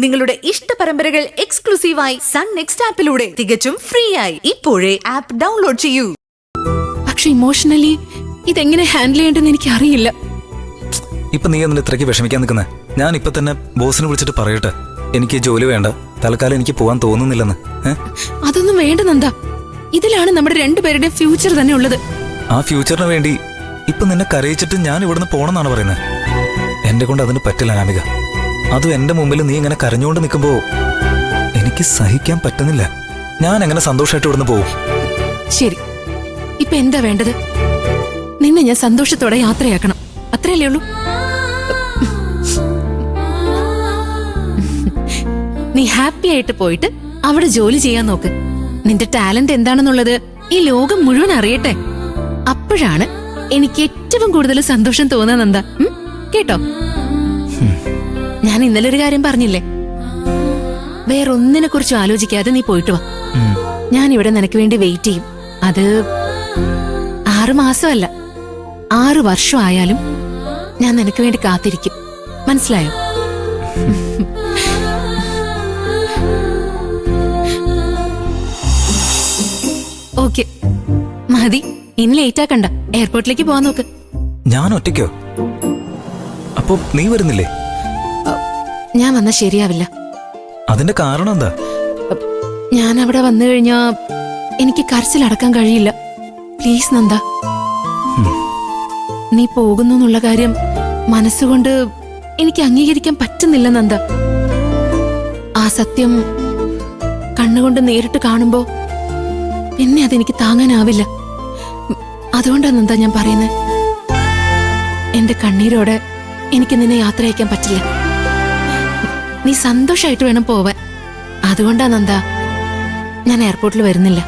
നിങ്ങളുടെ ഇഷ്ട പരമ്പരകൾ എക്സ്ക്ലൂസീവായി സൺ നെക്സ്റ്റ് ആപ്പിലൂടെ തികച്ചും ഫ്രീ ആയി ഇപ്പോഴേ ആപ്പ് ഡൗൺലോഡ് ചെയ്യൂ. പക്ഷെ ഇമോഷണലി ഇതെങ്ങനെ ഹാൻഡിൽ ചെയ്യേണ്ടെന്ന് എനിക്ക് അറിയില്ല. ഇപ്പൊ നീ എന്നിട്ട് ഇത്രയ്ക്ക് വിഷമിക്കാൻ നിൽക്കുന്നേ? ഞാൻ ഇപ്പൊ തന്നെ ബോസിനെ വിളിച്ചിട്ട് പറയട്ടെ, എനിക്ക് ജോലി വേണ്ട, തൽക്കാലം എനിക്ക് പോവാൻ തോന്നുന്നില്ലെന്ന്. അതൊന്നും വേണ്ട നന്ദ. ഇതിലാണ് നമ്മുടെ രണ്ടുപേരുടെയും ഫ്യൂച്ചർ തന്നെ ഉള്ളത്. ആ ഫ്യൂച്ചറിന് വേണ്ടി ഇപ്പൊ നിന്നെ കരയിച്ചിട്ട് ഞാൻ ഇവിടുന്ന് പോണെന്നാണ് പറയുന്നത്. എന്നെ കൊണ്ട് അതിന് പറ്റില്ല അനാമിക. അതും എന്റെ മുമ്പിൽ നീ ഇങ്ങനെ കരഞ്ഞുകൊണ്ട് നിൽക്കുമ്പോ എനിക്ക് സഹിക്കാൻ പറ്റുന്നില്ല. ഞാൻ എങ്ങനെ സന്തോഷമായിട്ട് ഇവിടുന്ന് പോകും? ശരി, ഇപ്പൊ എന്താ വേണ്ടത്? നിന്നെ ഞാൻ സന്തോഷത്തോടെ യാത്രയാക്കണം, അത്രയല്ലേ ഉള്ളൂ. നീ ഹാപ്പി ആയിട്ട് പോയിട്ട് അവിടെ ജോലി ചെയ്യാൻ നോക്ക്. നിന്റെ ടാലന്റ് എന്താണെന്നുള്ളത് ഈ ലോകം മുഴുവൻ അറിയട്ടെ. അപ്പോഴാണ് എനിക്ക് ഏറ്റവും കൂടുതൽ സന്തോഷം തോന്നുന്നതെന്താ, കേട്ടോ? ഞാൻ ഇന്നലെ ഒരു കാര്യം പറഞ്ഞില്ലേ, വേറൊന്നിനെ കുറിച്ച് ആലോചിക്കാതെ നീ പോയിട്ട് വാ. ഞാൻ ഇവിടെ നിനക്ക് വേണ്ടി വെയിറ്റ് ചെയ്യും. അത് 6 മാസമല്ല, 6 വർഷം ആയാലും ഞാൻ നിനക്ക് വേണ്ടി കാത്തിരിക്കും. മനസ്സിലായോ? ഓക്കെ മതി, ഇനി ലേറ്റ് ആക്കണ്ട. എയർപോർട്ടിലേക്ക് പോവാൻ നോക്ക്. ഞാൻ ഒറ്റയ്ക്കോ? അപ്പൊ നീ വരുന്നില്ലേ? ഞാൻ വന്നാ ശരിയാവില്ല. അതിന്റെ കാരണം എന്താ? ഞാൻ അവിടെ വന്നു കഴിഞ്ഞാ എനിക്ക് കരച്ചിലടക്കാൻ കഴിയില്ല. പ്ലീസ് നന്ദ, നീ പോകുന്നു എന്നുള്ള കാര്യം മനസ്സുകൊണ്ട് എനിക്ക് അംഗീകരിക്കാൻ പറ്റുന്നില്ല നന്ദ. ആ സത്യം കണ്ണുകൊണ്ട് നേരിട്ട് കാണുമ്പോ പിന്നെ അതെനിക്ക് താങ്ങാനാവില്ല. അതുകൊണ്ടാണ് നന്ദ ഞാൻ പറയുന്നത്, എന്റെ കണ്ണീരോടെ എനിക്ക് നിന്നെ യാത്ര അയക്കാൻ പറ്റില്ല. നീ സന്തോഷമായിട്ട് വേണം പോവാൻ. അതുകൊണ്ടാ നന്ദ ഞാൻ എയർപോർട്ടിൽ വരുന്നില്ല.